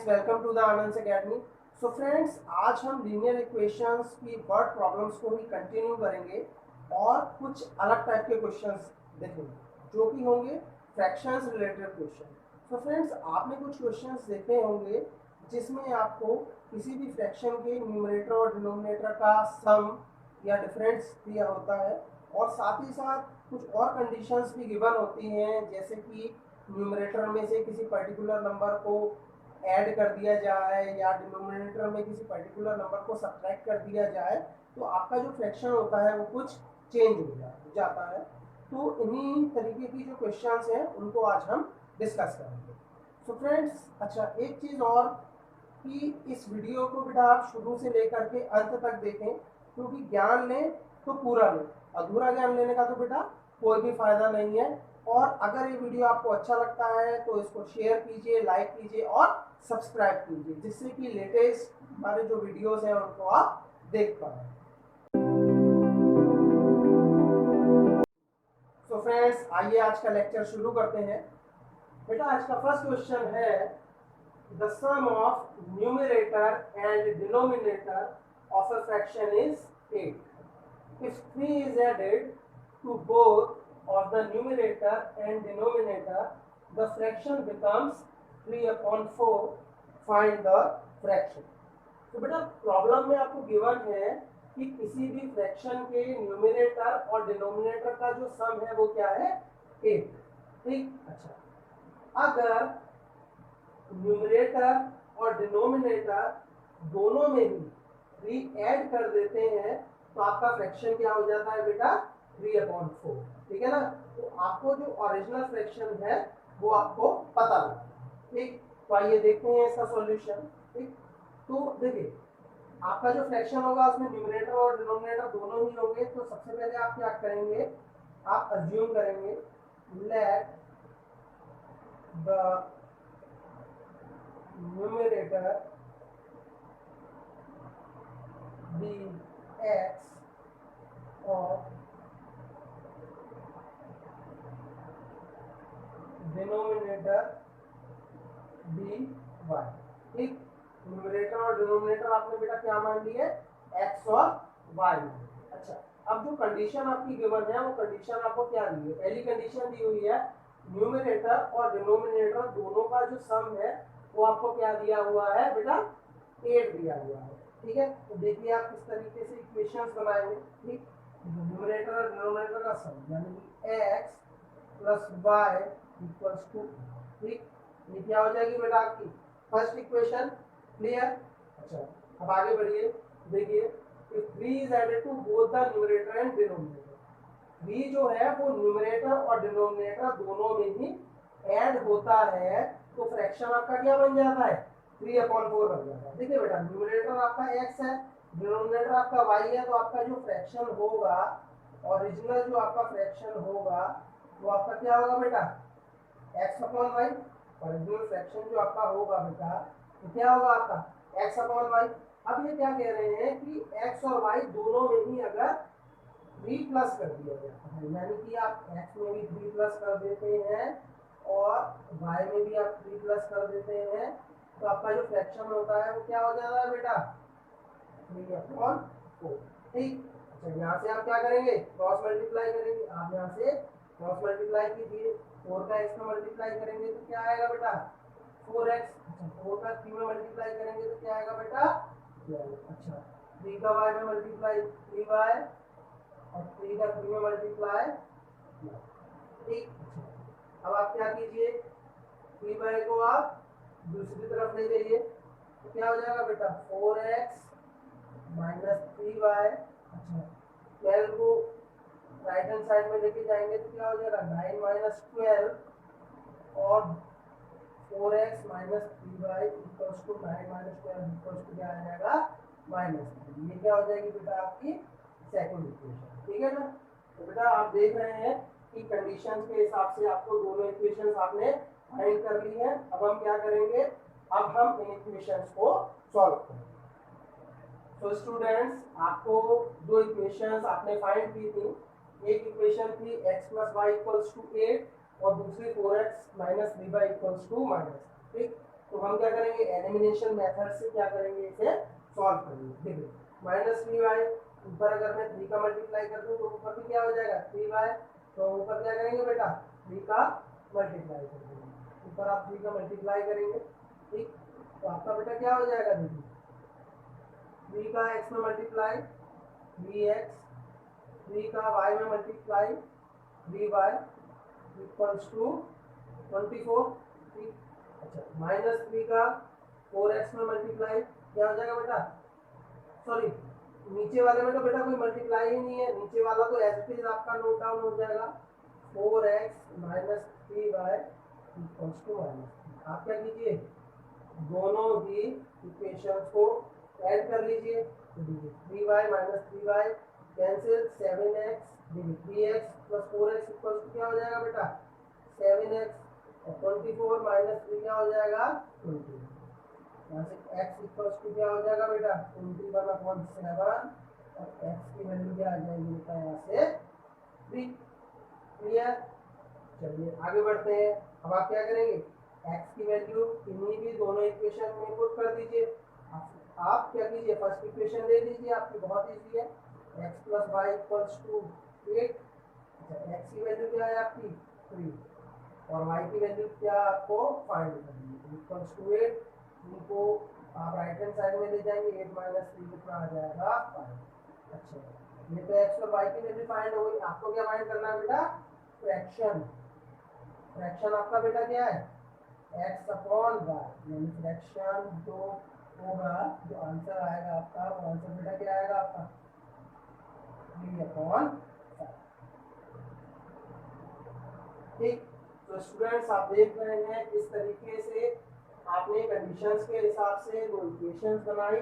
Friends, welcome to the Anand academy. So friends, आज हम linear equations की वर्ड प्रॉब्लम्स को ही कंटिन्यू करेंगे और कुछ अलग टाइप के क्वेश्चंस देखेंगे जो कि होंगे fractions related question. So friends, आपने कुछ क्वेश्चंस देखे होंगे जिसमें आपको किसी भी फ्रैक्शन के न्यूमरेटर और डिनोमिनेटर का सम या डिफरेंस दिया होता है और साथ ही साथ कुछ और कंडीशंस भी गिवन होती हैं, जैसे कि न्यूमरेटर में से किसी पर्टिकुलर नंबर को ऐड कर दिया जाए या डिनोमिनेटर में किसी पर्टिकुलर नंबर को सब्ट्रैक्ट कर दिया जाए तो आपका जो फ्रैक्शन होता है वो कुछ चेंज हो जाता है। तो इन्हीं तरीके की जो क्वेश्चंस हैं उनको आज हम डिस्कस करेंगे। सो फ्रेंड्स, अच्छा एक चीज़ और कि इस वीडियो को बेटा आप शुरू से लेकर के अंत तक देखें, क्योंकि ज्ञान लें तो पूरा लें, अधूरा ज्ञान लेने का तो बेटा कोई भी फायदा नहीं है। और अगर ये वीडियो आपको अच्छा लगता है तो इसको शेयर कीजिए, लाइक कीजिए और सब्सक्राइब कीजिए, जिससे कि लेटेस्ट हमारे जो वीडियोस हैं उनको आप देख पाए। तो फ्रेंड्स, आइए आज का लेक्चर शुरू करते हैं। बेटा आज का फर्स्ट क्वेश्चन है, the sum of numerator and denominator of a fraction is 8. If 3 is added to both of the numerator and denominator, the fraction becomes 3/4. Find the fraction. तो बेटा प्रॉब्लम में आपको गिवन है कि किसी भी फ्रैक्शन के न्यूमरेटर और डिनोमिनेटर का जो सम है वो क्या है, 8। ठीक, अच्छा अगर न्यूमरेटर और डिनोमिनेटर दोनों में ही 3 ऐड कर देते हैं तो आपका फ्रैक्शन क्या हो जाता है बेटा, 3/4। ठीक है ना। तो आपको जो ओरिजिनल फ्रैक्शन है वो आपको पता लगा। ठीक, तो आइए देखते हैं इसका सॉल्यूशन। ठीक, तो देखिए आपका जो फ्रैक्शन होगा उसमें न्यूमरेटर और डिनोमिनेटर दोनों ही होंगे। तो सबसे पहले आप क्या करेंगे, आप अज्यूम करेंगे let the numerator be x और denominator be y। ठीक, न्यूमरेटर और डिनोमिनेटर आपने बेटा क्या मान लिए, x और y। अच्छा, अब जो कंडीशन आपकी गिवन है वो कंडीशन आपको क्या दी है, पहली कंडीशन दी हुई है न्यूमरेटर और डिनोमिनेटर दोनों का जो सम है वो आपको क्या दिया हुआ है बेटा, 8 दिया हुआ है। ठीक है, तो देखिए आप किस तरीके से इक्वेशंस बनाएंगे। ठीक, न्यूमरेटर और डिनोमिनेटर का सम यानी कि x plus y equals to, ठीक, ये क्या हो जाएगी बेटा आपकी फर्स्ट इक्वेशन। क्लियर। अच्छा, अब आगे बढ़िए, देखिए if 3 is added to both the numerator and denominator, 3 जो है वो न्यूमरेटर और डिनोमिनेटर दोनों में ही ऐड होता है तो फ्रैक्शन आपका क्या बन जाता है, 3/4 बन जाता है। देखिए बेटा न्यूमरेटर आपका x है, डिनोमिनेटर आपका y है, तो आपका जो फ्रैक्शन होगा, ओरिजिनल जो आपका फ्रैक्शन होगा वो आपका क्या होगा बेटा, x/y। ओरिजिनल फ्रैक्शन जो आपका होगा बेटा तो क्या होगा आपका x/y। अब ये क्या कह रहे हैं कि x और y दोनों में ही अगर 3 प्लस कर दिया जाता है, यानी कि आप x में भी 3 प्लस कर देते हैं और y में भी आप 3 प्लस कर देते हैं तो आपका जो फ्रैक्शन होता है वो क्या हो जाता है बेटा, 3/4। ठीक, अच्छा यहाँ से आप क्या करेंगे, क्रॉस मल्टीप्लाई करेंगे। आप यहाँ से क्रॉस मल्टीप्लाई कीजिए, 4 का x में मल्टीप्लाई करेंगे तो क्या आएगा बेटा, 4x। अच्छा 4 का 3 में मल्टीप्लाई करेंगे तो क्या आएगा बेटा, 12। अच्छा 3 का y में मल्टीप्लाई 3y और 3 का 3 में मल्टीप्लाई। ठीक, अब आप क्या कीजिए, 3y को आप दूसरी तरफ ले जाइए तो क्या हो जाएगा बेटा, 4x माइनस 3y। अच्छा 12 को राइट हैंड साइड में लेके जाएंगे तो क्या हो जाएगा, 9 माइनस 12 और 4x minus 3y equals to 9 minus 12 equals to क्या आ जाएगा, -3। ये क्या हो जाएगी बेटा आपकी सेकंड इक्वेशन। ठीक है ना। तो बेटा आप देख रहे हैं कि कंडीशंस के हिसाब से आपको दोनों इक्वेशंस आपने फाइंड कर ली है। अब हम क्या करेंगे, अब हम इन इक्वेशंस को सॉल्व करेंगे। तो स्टूडेंट्स, आपको दो इक्वेशंस आपने फाइंड की थी, एक इक्वेशन थी x plus y equals to 8 और दूसरी 4x minus 3y equals to -। ठीक, तो हम क्या करेंगे, एलिमिनेशन मेथड से क्या करेंगे, इसे सॉल्व करेंगे। देखिए माइनस 3y, ऊपर अगर मैं 3 का मल्टीप्लाई कर दूं तो ऊपर भी क्या हो जाएगा 3y, तो ऊपर क्या करेंगे बेटा 3 का मल्टीप्लाई कर देंगे, ऊपर आप 3 का मल्टीप्लाई करेंगे, ठीक। तो आपका बेटा क्या हो जाएगा, देखिए 3 का x में मल्टीप्लाई 3x, 3 का y में मल्टीप्लाई 3y इक्वल्स टू 24, ठीक। अच्छा माइनस 3 का 4x में मल्टीप्लाई क्या हो जाएगा बेटा, सॉरी नीचे वाले में तो बेटा कोई मल्टीप्लाई ही नहीं है, नीचे वाला तो एज इट इज आपका नोट डाउन हो जाएगा, 4x minus 3y equals to minus. आप क्या कीजिए, दोनों ही इक्वेशंस को ऐड कर लीजिए, 3y minus 3y cancel, 7x 3x plus 4x equals to क्या हो जाएगा बेटा 7x, और 24 माइनस 3 क्या हो जाएगा 20, यहाँ से x इक्वल्स टू क्या हो जाएगा बेटा 21/7, और x की वैल्यू क्या आ जाएगी बेटा यहाँ से 3। क्लियर, चलिए आगे बढ़ते हैं। अब आप क्या करेंगे, x की वैल्यू इन्हीं भी दोनों इक्वेशन में पुट कर दीजिए। आप क्या कीजिए, फर्स्ट इक्वेशन ले लीजिए, आपकी बहुत इजी है, x plus y equals to 8। अच्छा x की वैल्यू क्या है आपकी 3, और y की वैल्यू क्या आपको फाइंड करनी है, इक्वल्स टू 8। इनको आप राइट हैंड साइड में ले जाएंगे, 8 माइनस 3 कितना आ जाएगा 5। अच्छा ये तो x और y की वैल्यू फाइंड हो गई, आपको क्या फाइंड करना है बेटा, फ्रैक्शन। फ्रैक्शन आपका बेटा क्या है, x अपॉन y, यानी फ्रैक्शन जो होगा, जो आंसर आएगा आपका, वो आंसर बेटा क्या आएगा आपका 3/5। ठीक, तो स्टूडेंट्स आप देख रहे हैं इस तरीके से आपने कंडीशंस के हिसाब से दो इक्वेशंस बनाई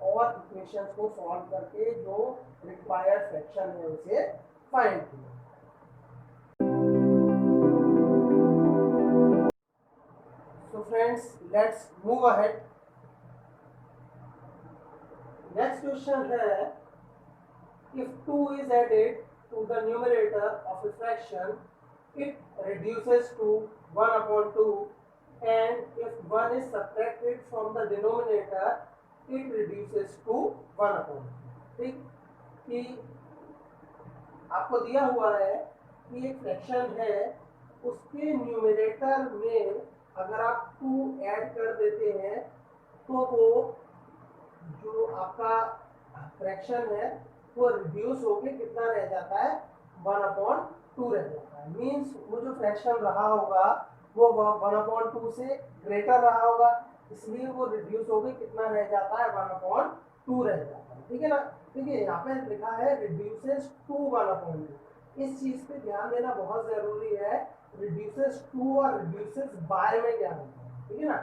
और इक्वेशंस को सॉल्व करके जो रिक्वायर्ड फ्रैक्शन है उसे फाइंड किया। So friends, let's move ahead. Next question है, if 2 is added to the numerator of a fraction, it reduces to 1/2, and if 1 is subtracted from the denominator, it reduces to 1/2। ठीक, कि आपको दिया हुआ है कि एक फ्रैक्शन है, उसके न्यूमरेटर में अगर आप 2 ऐड कर देते हैं तो वो जो आपका फ्रैक्शन है वो रिड्यूस होके कितना रह जाता है 1/2 रह जाता है। मीन्स वो जो फ्रैक्शन रहा होगा वो 1/2 से ग्रेटर रहा होगा, इसलिए वो रिड्यूस होके कितना रह जाता है 1/2 रह जाता है। ठीक है ना, देखिए यहाँ पे लिखा है रिड्यूसेस टू 1/2, इस चीज पे ध्यान देना बहुत जरूरी है। रिड्यूसेस टू और रिड्यूसेस बाय में क्या होता है, ठीक है ना,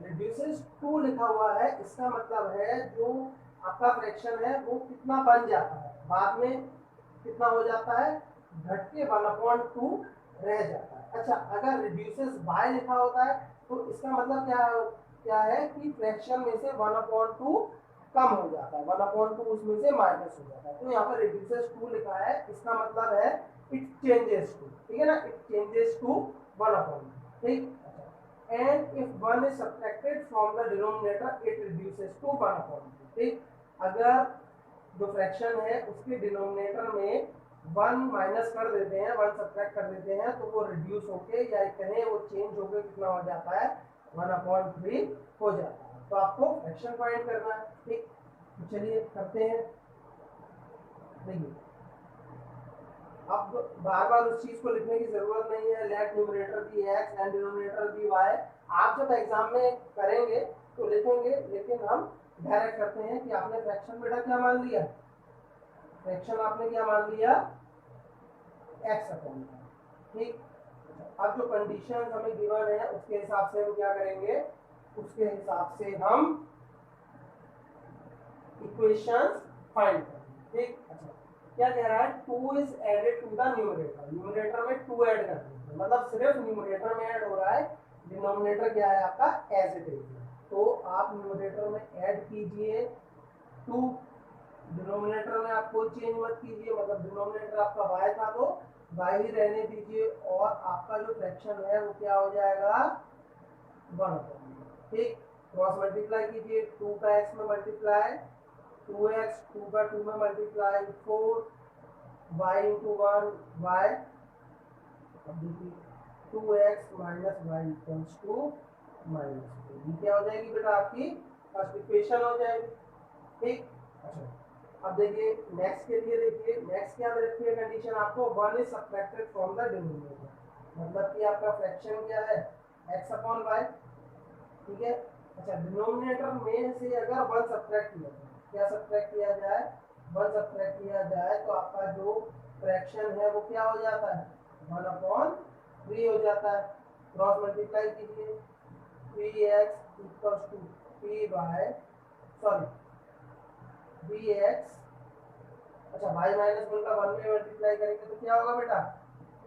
रिड्यूसेस टू लिखा हुआ है, इसका मतलब है जो आपका फ्रैक्शन है वो कितना बन जाता है, बाद में कितना हो जाता है, घट के 1/2 रह जाता है। अच्छा अगर रिड्यूसेस बाय लिखा होता है तो इसका मतलब क्या है कि फ्रैक्शन में से 1/2 कम हो जाता है, 1/2 उसमें से माइनस हो जाता है। तो यहाँ पर रिड्यूसेस टू लिखा है, इसका मतलब है इट चेंजेस टू, ठीक है ना, इट चेंजेस टू 1/2। ठीक, and if 1 is subtracted from the denominator it reduces to 1/2। ठीक, अगर जो फ्रैक्शन है उसके डिनोमिनेटर में 1 माइनस कर देते हैं, 1 सब्ट्रैक्ट कर देते हैं, तो वो रिड्यूस होके या कहें वो चेंज होके कितना हो जाता है 1/3 हो जाता है। तो आपको फ्रैक्शन फाइंड करना है। ठीक, तो चलिए करते हैं। देखिए अब बार बार उस चीज को लिखने की जरूरत नहीं है, let numerator be x and denominator be y। आप जब एग्जाम में करेंगे तो लिखेंगे, लेकिन हम डायरेक्ट करते हैं कि आपने फ्रैक्शन बेटा क्या मान लिया, फ्रैक्शन आपने क्या मान लिया x/। ठीक, अब जो कंडीशन हमें गिवन है उसके हिसाब से हम क्या करेंगे, उसके हिसाब से हम इक्वेशंस फाइंड करेंगे। ठीक, अच्छा क्या कह रहा है, 2 is added to the numerator, numerator में 2 ऐड कर देंगे, मतलब सिर्फ न्यूमरेटर में ऐड हो रहा है, डिनोमिनेटर क्या है आपका एज इट इज। तो आप न्यूमरेटर में ऐड कीजिए 2, डिनोमिनेटर में आप कोई चेंज मत कीजिए, मतलब डिनोमिनेटर आपका y था तो y ही रहने दीजिए, और आपका जो फ्रैक्शन है वो क्या हो जाएगा 1/2। ठीक, क्रॉस मल्टीप्लाई कीजिए, 2 का x में मल्टीप्लाई 2x, 2 का 2 में मल्टीप्लाई 4, y इंटू 1 y, अब देखिए 2x minus y equals to -2, ये क्या हो जाएगी बेटा आपकी फर्स्ट इक्वेशन हो जाएगी। ठीक, अच्छा अब देखिए नेक्स्ट के लिए, देखिए नेक्स्ट क्या दे रखी है कंडीशन आपको, 1 is subtracted from the denominator, मतलब कि आपका फ्रैक्शन क्या है x अपॉन y। ठीक है, अच्छा डिनोमिनेटर में से अगर 1 सब्ट्रैक्ट किया जाए, क्या सब्ट्रैक्ट किया जाए, 1 सब्ट्रैक्ट किया जाए तो आपका जो फ्रैक्शन है वो क्या हो जाता है 1/3 हो जाता है। क्रॉस मल्टीप्लाई कीजिए, 3x equals to 3 bye sorry 3x, अच्छा y माइनस 1 का 1 में मल्टीप्लाई करेंगे तो क्या होगा बेटा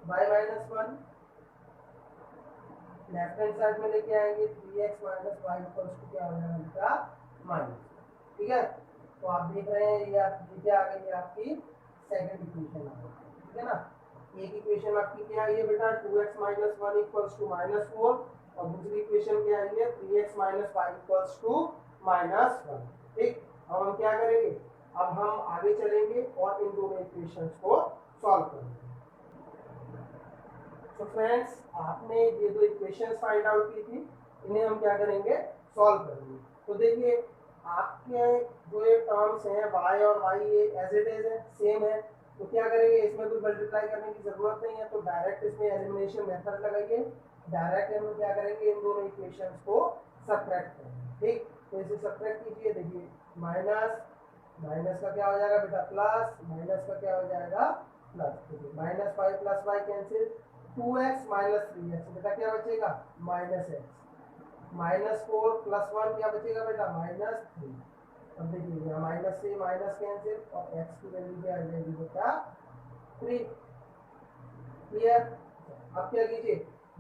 y minus 1, left hand side में लेके आएंगे 3x minus y equals to क्या हो जाएगा बेटा माइनस। ठीक है, तो आप देख रहे हैं ये आप क्या आ गई है आपकी सेकंड इक्वेशन आ गई। ठीक है ना, एक इक्वेशन आपकी क्या आई है बेटा 2x माइनस 1 इक्वल्स टू -4, और दूसरी इक्वेशन क्या आई है 3x माइनस 5 इक्वल्स टू -1। ठीक, अब हम क्या करेंगे, अब हम आगे चलेंगे और इन दोनों इक्वेशंस को सॉल्व करेंगे। तो फ्रेंड्स आपने ये दो इक्वेशंस फाइंड आउट की थी, इन्हें हम क्या करेंगे सॉल्व करेंगे। तो देखिए आपके जो ये टर्म्स हैं y और y ये एज इट इज है, सेम है, तो क्या करेंगे इसमें कोई मल्टीप्लाई करने की जरूरत नहीं है, तो डायरेक्ट इसमें एलिमिनेशन मेथड लगाइए, डायरेक्ट हम क्या करेंगे इन दोनों इक्वेशंस को सब्ट्रैक्ट करेंगे। ठीक, तो इसे सब्ट्रैक्ट कीजिए, देखिए माइनस माइनस का क्या हो जाएगा बेटा प्लस, माइनस का क्या हो जाएगा plus, -5 plus y cancel, 2x minus 3x बेटा क्या बचेगा -x, -4 प्लस 1 क्या बचेगा बेटा -3। अब देखिए यहाँ माइनस से माइनस कैंसिल और x की वैल्यू क्या आ जाएगी बेटा 3। क्लियर, अब क्या कीजिए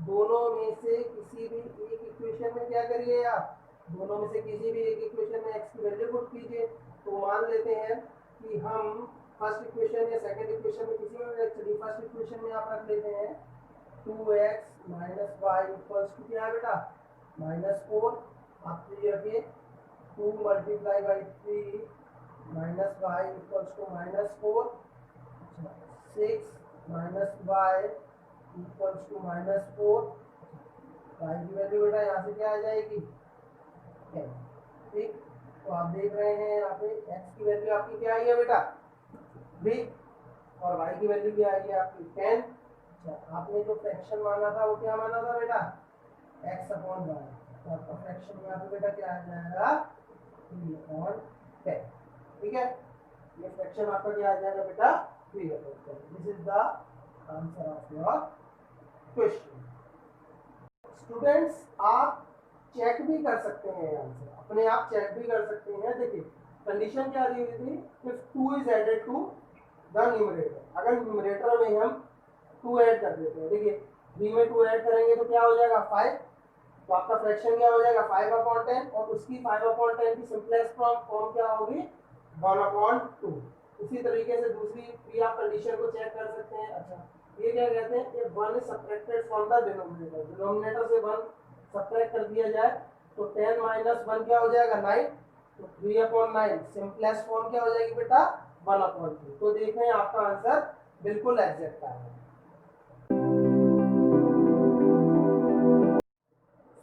दोनों में से किसी भी एक इक्वेशन में क्या करिए आप, दोनों में से किसी भी एक इक्वेशन में x की वैल्यू पुट कीजिए। तो मान लेते हैं कि हम फर्स्ट इक्वेशन या सेकंड इक्वेशन में किसी में, चलिए फर्स्ट इक्वेशन में आप रख लेते हैं 2x minus y equals to क्या है बेटा -4, आप ये रखिए 2 multiply by 3 minus y equals to -4, 6 minus y equals to -4, y की वैल्यू बेटा यहाँ से क्या आ जाएगी 10। ठीक, तो आप देख रहे हैं यहाँ पे x की वैल्यू आपकी क्या आई है बेटा 3 और y की वैल्यू क्या आई है आपकी 10। अच्छा आपने जो फ्रैक्शन माना था वो क्या माना था बेटा x अपॉन y, तो आपका फ्रैक्शन यहाँ पे बेटा क्या आ जाएगा 3/10। ठीक है, ये फ्रैक्शन आपका क्या आ जाएगा बेटा 3/10। This is the answer of your question. Students आप चेक भी कर सकते हैं आंसर, अपने आप चेक भी कर सकते हैं। देखिए कंडीशन क्या दी हुई थी, if 2 is added to the numerator, अगर न्यूमरेटर में हम 2 ऐड कर देते हैं, देखिए b में 2 ऐड करेंगे तो क्या हो जाएगा 5, तो आपका फ्रैक्शन क्या हो जाएगा 5/10, और उसकी 5/10 की सिंपलेस्ट फॉर्म क्या होगी 1/2। इसी तरीके से दूसरी भी आप कंडीशन को चेक कर सकते हैं। अच्छा ये क्या कहते हैं, ये 1 is subtracted from the denominator, denominator से 1 सब्ट्रैक्ट कर दिया जाए तो 10 माइनस 1 क्या हो जाएगा 9, तो 3/9 सिंपलेस्ट फॉर्म क्या हो जाएगी बेटा 1/2। तो देखें आपका आंसर बिल्कुल एग्जैक्ट आएगा।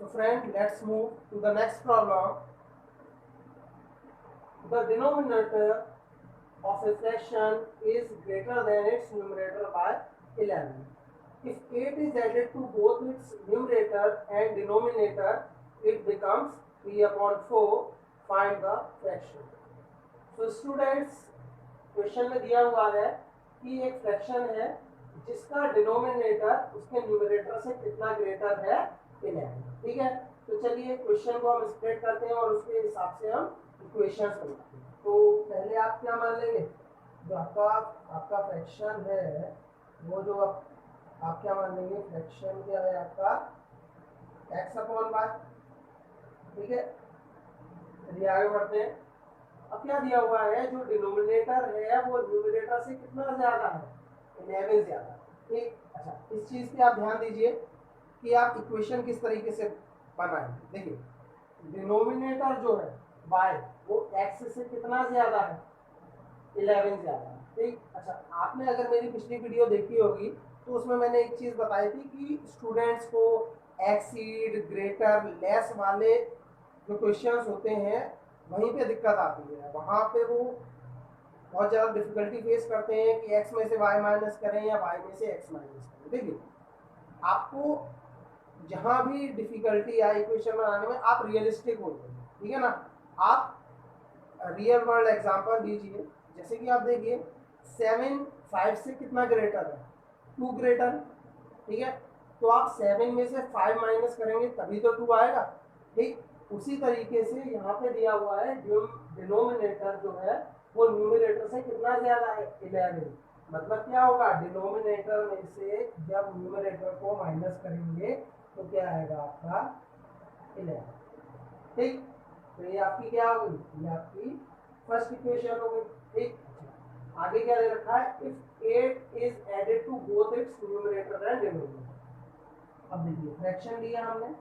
So friend, let's move to the next problem. The denominator of a fraction is greater than its numerator by 11. If 8 is added to both its numerator and denominator, it becomes 3/4. Find the fraction. So students, question में दिया हुआ है कि एक fraction है जिसका denominator उसके numerator से कितना ग्रेटर है 11। ठीक है, तो चलिए क्वेश्चन को हम स्प्लिट करते हैं और उसके हिसाब से हम इक्वेशंस बनाते हैं। तो पहले आप क्या मान लेंगे, जो आपका फ्रैक्शन है वो जो आप क्या मान लेंगे, फ्रैक्शन क्या है आपका x/y। ठीक है, चलिए आगे बढ़ते हैं। अब क्या दिया हुआ है, जो डिनोमिनेटर है वो न्यूमरेटर से कितना ज्यादा है 11 ज्यादा। ठीक, अच्छा इस चीज पे आप ध्यान दीजिए कि आप इक्वेशन किस तरीके से बनाएंगे। देखिए डिनोमिनेटर जो है y वो x से कितना ज्यादा है, 11 ज्यादा है, ठीक। अच्छा, आपने अगर मेरी पिछली वीडियो देखी होगी तो उसमें मैंने एक चीज बताई थी कि स्टूडेंट्स को एक्सीड, ग्रेटर, लेस वाले जो क्वेश्चंस होते हैं वहीं पे दिक्कत आती है, वहां पे वो बहुत ज़्यादा डिफिकल्टी फेस करते हैं कि x में से y माइनस करें या y में से x माइनस करें। देखिए, आपको जहां भी डिफिकल्टी आए इक्वेशन बनाने में आप रियलिस्टिक हो जाइए, ठीक है ना। आप रियल वर्ल्ड एग्जांपल दीजिए, जैसे कि आप देखिए 7 5 से कितना ग्रेटर है, 2 ग्रेटर, ठीक है। तो आप 7 में से 5 माइनस करेंगे तभी तो 2 आएगा, ठीक। उसी तरीके से यहाँ पे दिया हुआ है डिनोमिनेटर जो है वो न्यूमरेटर से कितना ज्यादा है, 11। मतलब क्या होगा, डिनोमिनेटर में से जब न्यूमरेटर को माइनस करेंगे तो क्या आएगा आपका 11, ठीक। तो ये आपकी क्या होगी, ये आपकी फर्स्ट इक्वेशन हो गई, ठीक। आगे क्या दे रखा है, if 8 is added to both its numerator and denominator. अब देखिए फ्रैक्शन लिया हमने,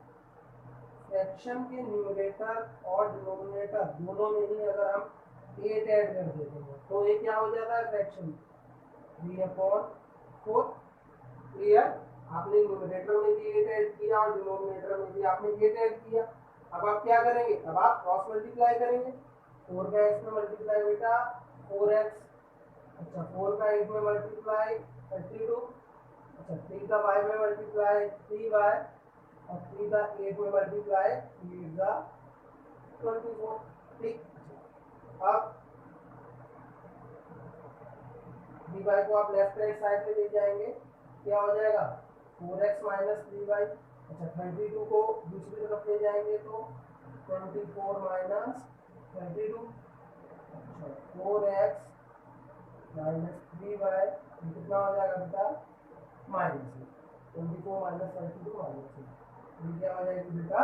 फ्रैक्शन के न्यूमरेटर और डिनोमिनेटर दोनों में ही अगर हम 8 ऐड कर देते हैं तो ये क्या हो जाता है, फ्रैक्शन 3/4। क्लियर, आपने न्यूमरेटर में भी 8 ऐड किया और डिनोमिनेटर में भी आपने 8 ऐड किया। अब आप क्या करेंगे, अब आप क्रॉस मल्टीप्लाई करेंगे, 4 का x में मल्टीप्लाई बेटा 4x, अच्छा 4 का 8 में मल्टीप्लाई 32, अच्छा 3 का y में मल्टीप्लाई 3y, और 3 का 8 में मल्टीप्लाई 3 का 24, ठीक। अब dy को आप लेफ्ट राइट साइड पे ले जाएंगे, क्या हो जाएगा 4x माइनस 3y, अच्छा 32 को दूसरी तरफ ले जाएंगे तो 24 माइनस 32, अच्छा 4x माइनस 3y कितना हो जाएगा बेटा, माइनस 24 माइनस 32 माइनस, ये क्या हो जाएगी बेटा,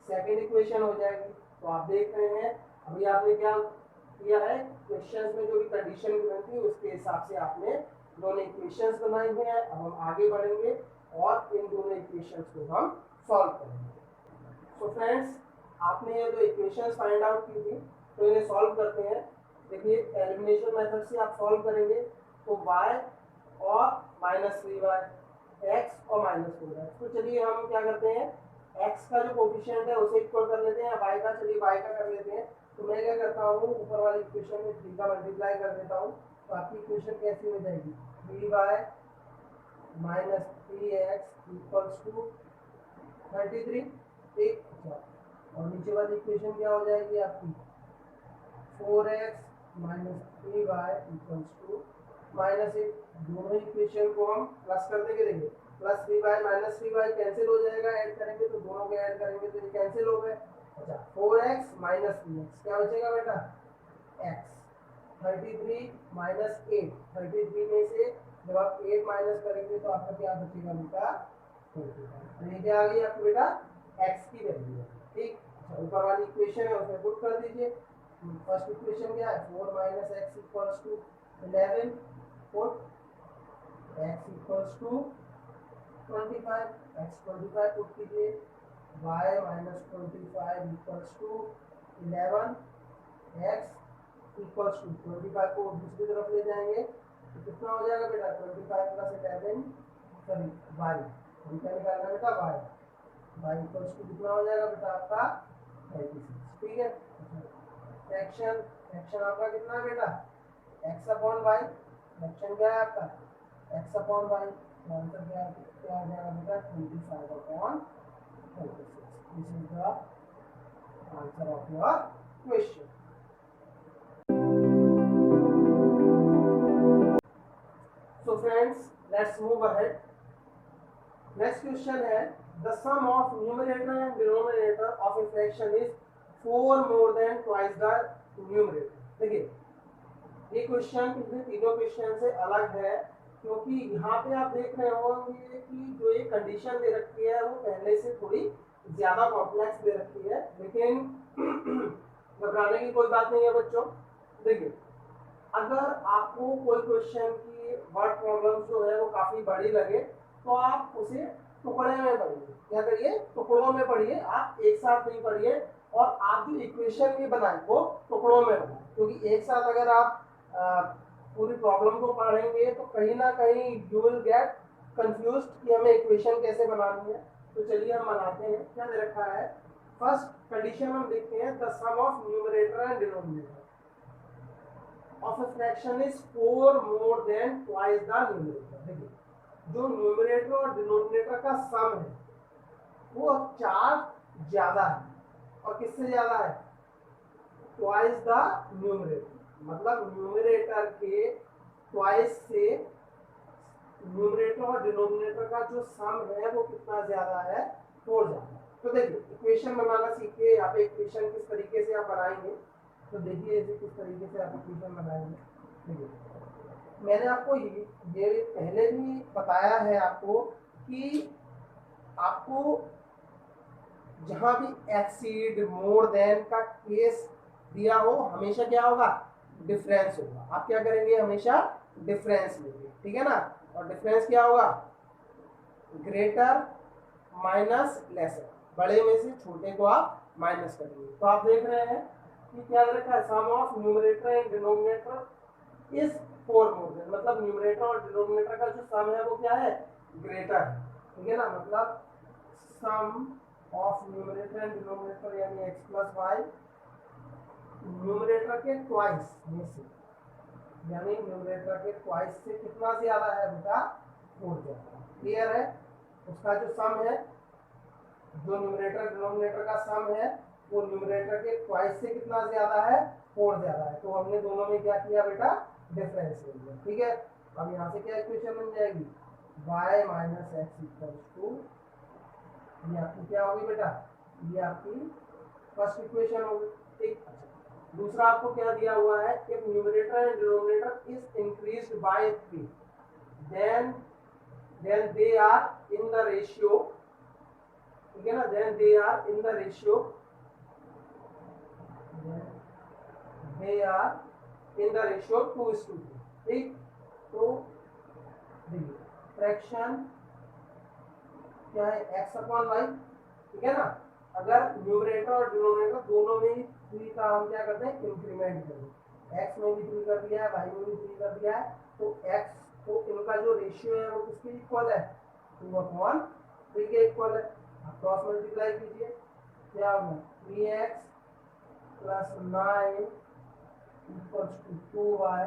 सेकेंड इक्वेशन हो जाएगी। तो आप देख रहे हैं अभी आपने क्या किया है, क्वेश्चंस में जो भी कंडीशन गिवन थी उसके हिसाब से आपने दोनों इक्वेशंस बनाई हैं। अब हम आगे बढ़ेंगे और इन दोनों इक्वेशंस को हम सॉल्व करेंगे। सो फ्रेंड्स, आपने ये दो इक्वेशंस फाइंड आउट की थी, तो इन्हें सॉल्व करते हैं। देखिए एलिमिनेशन मेथड से आप सॉल्व करेंगे तो y और माइनस 3y, x और माइनस 4x। तो चलिए हम क्या करते हैं, x का जो कोफिशिएंट है उसे इक्वल कर लेते हैं, y का चलिए y का कर लेते हैं। तो मैं क्या करता हूँ, ऊपर वाली इक्वेशन में 3 का मल्टीप्लाई कर देता हूँ, तो आपकी इक्वेशन कैसी हो जाएगी, 3y minus 3x equals to 33, ठीक। अच्छा, और नीचे वाली इक्वेशन क्या हो जाएगी आपकी, 4x minus 3y equals to -8। दोनों इक्वेशन को हम प्लस कर देंगे, देखिए plus 3y minus 3y cancel हो जाएगा, ऐड करेंगे तो दोनों को ऐड करेंगे तो ये कैंसिल हो गए। अच्छा 4x माइनस 3x क्या बचेगा बेटा, x। 33 माइनस 8, 33 में से जब आप 8 माइनस करेंगे तो आपका क्या बचेगा बेटा, 25। तो ये क्या आ गई आपकी बेटा, x की वैल्यू है, ठीक। अच्छा ऊपर वाली इक्वेशन है उसमें पुट कर दीजिए। फर्स्ट इक्वेशन क्या है, 4 minus x equals to 11, put x equals to 25, x 25 put कीजिए, y minus 25 equals to 11, x equals to 25 को दूसरी तरफ ले जाएंगे तो कितना हो जाएगा बेटा, 25 प्लस 11, सॉरी y, क्या निकालना बेटा, y इक्वल्स टू कितना हो जाएगा बेटा आपका 36, ठीक है। फ्रैक्शन, फ्रैक्शन आपका कितना है बेटा, x अपॉन y, फ्रैक्शन क्या है आपका x अपॉन y, आंसर क्या आ जाएगा बेटा 25 upon 36। This is the answer of your question. So friends, let's move ahead. Next question है, the sum of numerator and denominator of a fraction is 4 more than twice the numerator। देखिए ये question पिछले तीनों question से अलग है, क्योंकि यहाँ पे आप देख रहे होंगे कि जो ये कंडीशन दे रखी है वो पहले से थोड़ी ज्यादा कॉम्प्लेक्स दे रखी है, लेकिन घबराने की कोई बात नहीं है बच्चों। देखिए अगर आपको कोई क्वेश्चन की वर्ड प्रॉब्लम जो है वो काफी बड़ी लगे तो आप उसे टुकड़े में पढ़िए, क्या करिए, टुकड़ों में पढ़िए, आप एक साथ नहीं पढ़िए। और आप जो इक्वेशन भी बनाए वो टुकड़ों में बनाए, क्योंकि एक साथ अगर आप पूरी प्रॉब्लम को पढ़ेंगे तो कहीं ना कहीं यू विल गेट कंफ्यूज कि हमें इक्वेशन कैसे बनानी है। तो चलिए हम बनाते हैं। क्या दे रखा है, फर्स्ट कंडीशन हम देखते हैं, the sum of numerator and denominator of a fraction is 4 more than twice the numerator. देखिए, जो न्यूमरेटर और डिनोमिनेटर का सम है वो 4 ज्यादा है, और किससे ज्यादा है, ट्वाइस द न्यूमरेटर, मतलब न्यूमरेटर के ट्वाइस से न्यूमरेटर और डिनोमिनेटर का जो सम है वो कितना ज्यादा है, 4 ज्यादा। तो देखिए इक्वेशन बनाना सीखिए। यहाँ पे इक्वेशन किस तरीके से आप बनाएंगे, तो देखिए इसे किस तरीके से आप इक्वेशन बनाएंगे। देखिए मैंने आपको ये पहले भी बताया है आपको कि आपको जहां भी एक्सीड मोर देन का केस दिया हो हमेशा क्या होगा, डिफरेंस होगा। आप क्या करेंगे, हमेशा डिफरेंस लेंगे, ठीक है ना। और डिफरेंस क्या होगा, ग्रेटर माइनस लेसर, बड़े में से छोटे को आप माइनस करेंगे। तो आप देख रहे हैं कि क्या रखा है, sum of numerator and denominator is 4 more than, मतलब न्यूमरेटर और डिनोमिनेटर का जो सम है वो क्या है, ग्रेटर है, ठीक है ना। मतलब सम ऑफ न्यूमरेटर एंड डिनोमिनेटर यानी x प्लस वाई न्यूमरेटर के ट्वाइस में से, यानी न्यूमरेटर के ट्वाइस से कितना ज्यादा है बेटा, 4 ज्यादा। क्लियर है। उसका जो सम है, जो न्यूमरेटर डिनोमिनेटर का सम है वो न्यूमरेटर के ट्वाइस से कितना ज्यादा है, 4 ज्यादा है। तो हमने दोनों में क्या किया बेटा, डिफरेंस ले लिया, ठीक है। अब यहाँ से क्या इक्वेशन बन जाएगी, y minus x equals to, ये आपकी क्या होगी बेटा, ये आपकी फर्स्ट इक्वेशन होगी, ठीक। दूसरा आपको क्या दिया हुआ है, if numerator and denominator is increased by 3 then they are in the ratio, ठीक है ना, then they are in the ratio, they are in the ratio 2:3, ठीक। तो देखिए फ्रैक्शन क्या है, x अपॉन वाई, ठीक है ना। अगर न्यूमरेटर और डिनोमिनेटर दोनों में ही 3 का हम क्या करते हैं, इंक्रीमेंट करें, x में भी 3 कर दिया है, y में भी 3 कर दिया है, तो x तो इनका जो रेशियो है वो किसके इक्वल है, 2/3 के इक्वल है। आप क्रॉस मल्टीप्लाई कीजिए, क्या होगा, 3x plus 9 equals to 2y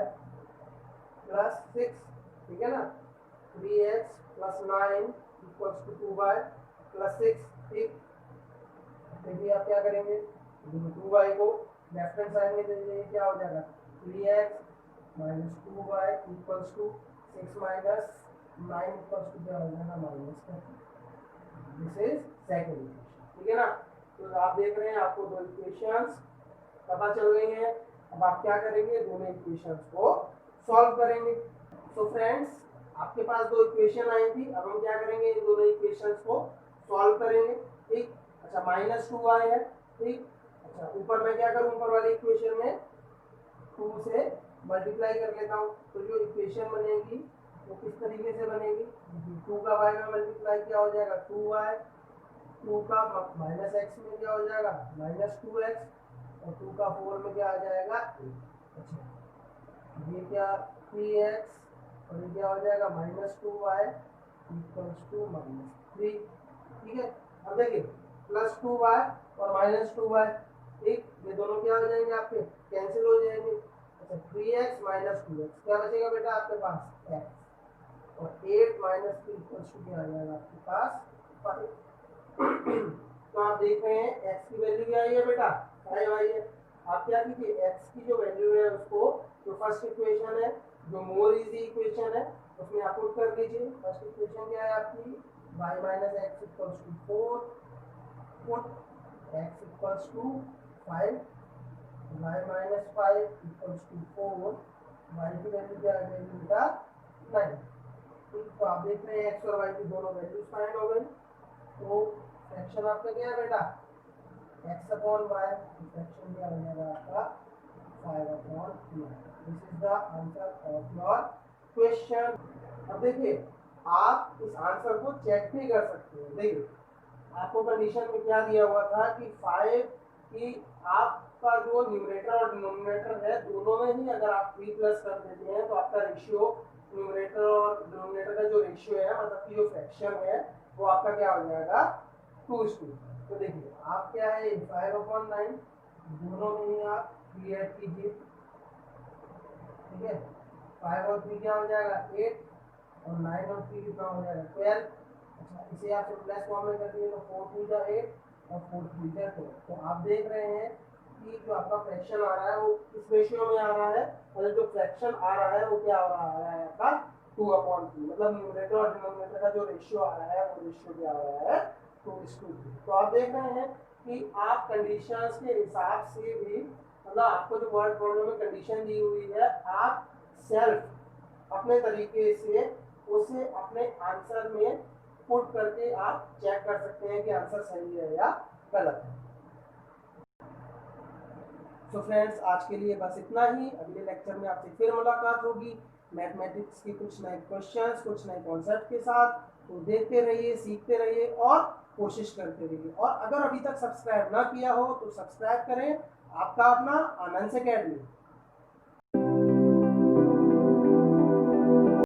plus 6, ठीक है ना। 3x plus 9 equals to 2y plus 6, ठीक। देखिए आप क्या करेंगे, 2y को लेफ्ट हैंड साइड में दे दीजिए, क्या हो जाएगा, 3x minus 2y equals to 6 minus 9 equals to क्या हो जाएगा, minus. This is second equation, ठीक है ना। तो आप देख रहे हैं आपको दो इक्वेशंस पता चल गई हैं। अब आप क्या करेंगे, दोनों इक्वेशंस को सॉल्व करेंगे। सो फ्रेंड्स, आपके पास दो इक्वेशन आई थी, अब हम क्या करेंगे, इन दोनों इक्वेशंस को सॉल्व करेंगे, ठीक। अच्छा माइनस 2y है, ठीक। अच्छा ऊपर मैं क्या करूं, ऊपर वाली इक्वेशन में 2 से मल्टीप्लाई कर लेता हूं। तो जो इक्वेशन बनेगी वो किस तरीके से बनेगी, 2 का y में मल्टीप्लाई क्या हो जाएगा, 2y, 2 का माइनस एक्स में क्या हो जाएगा, माइनस 2x, और 2 का 4 में क्या आ जाएगा, 8। अच्छा ये क्या 3x, और ये क्या हो जाएगा, माइनस 2y इक्वल्स टू -3, ठीक है। अब देखिए प्लस 2y और माइनस 2y, ठीक, ये दोनों क्या हो जाएंगे, आपके कैंसिल हो जाएंगे। अच्छा 3x माइनस 2x क्या बचेगा बेटा आपके पास, x, और 8 माइनस 3 इक्वल्स टू क्या आ जाएगा आपके पास 5। तो आप देख रहे हैं x की वैल्यू क्या आई है बेटा, 5 आई है। आप क्या कीजिए, x की जो वैल्यू है उसको, जो फर्स्ट इक्वेशन है, जो मोर इजी इक्वेशन है, उसमें आप पुट कर दीजिए। फर्स्ट इक्वेशन क्या है आपकी, y minus x equals to 4, put x equals to 5, y minus 5 equals to 4, y की वैल्यू क्या आ जाएगी बेटा 9, ठीक। तो आप देख रहे हैं x और y की दोनों वैल्यूज फाइंड हो गई। तो फ्रैक्शन आपका क्या है बेटा, x अपॉन y, फ्रैक्शन क्या हो जाएगा आपका 5/9। This is the answer of your question. अब देखिए आप इस आंसर को चेक भी कर सकते हैं। देखिए आपको कंडीशन में क्या दिया हुआ था कि 5 कि आपका जो न्यूमरेटर और डिनोमिनेटर है दोनों में ही अगर आप 3 प्लस कर देते हैं तो आपका रेशियो न्यूमरेटर और डिनोमिनेटर का जो रेशियो है मतलब कि जो फ्रैक्शन है वो आपका क्या हो जाएगा 2:2। तो देखिए आप क्या है 5/9 दोनों में ही आप क्लियर कीजिए, ठीक है। 5 और 3 क्या हो जाएगा 8 और 9 और 3 कितना हो जाएगा 12। अच्छा इसे आप प्लस फॉर्म में कर दिए तो 4 2 जा 8 और 4 3 जा 12। तो आप देख रहे हैं कि जो आपका फ्रैक्शन आ रहा है वो किस रेशियो में आ रहा है, मतलब जो फ्रैक्शन आ रहा है वो क्या हो रहा है आपका 2/3, मतलब न्यूमरेटर और डिनोमिनेटर का जो रेशियो आ रहा है वो रेशियो क्या आ रहा है 2:3। तो आप देख रहे हैं कि आप कंडीशंस के हिसाब से भी मतलब आपको जो वर्ड प्रॉब्लम में कंडीशन दी हुई है आप सेल्फ अपने तरीके से उसे अपने आंसर में पुट करके आप चेक कर सकते हैं कि आंसर सही है या गलत है। तो फ्रेंड्स आज के लिए बस इतना ही। अगले लेक्चर में आपसे फिर मुलाकात होगी मैथमेटिक्स के कुछ नए क्वेश्चंस कुछ नए कॉन्सेप्ट के साथ। तो देखते रहिए, सीखते रहिए और कोशिश करते रहिए। और अगर अभी तक सब्सक्राइब ना किया हो तो सब्सक्राइब करें, आपका अपना आनंद अकेडमी।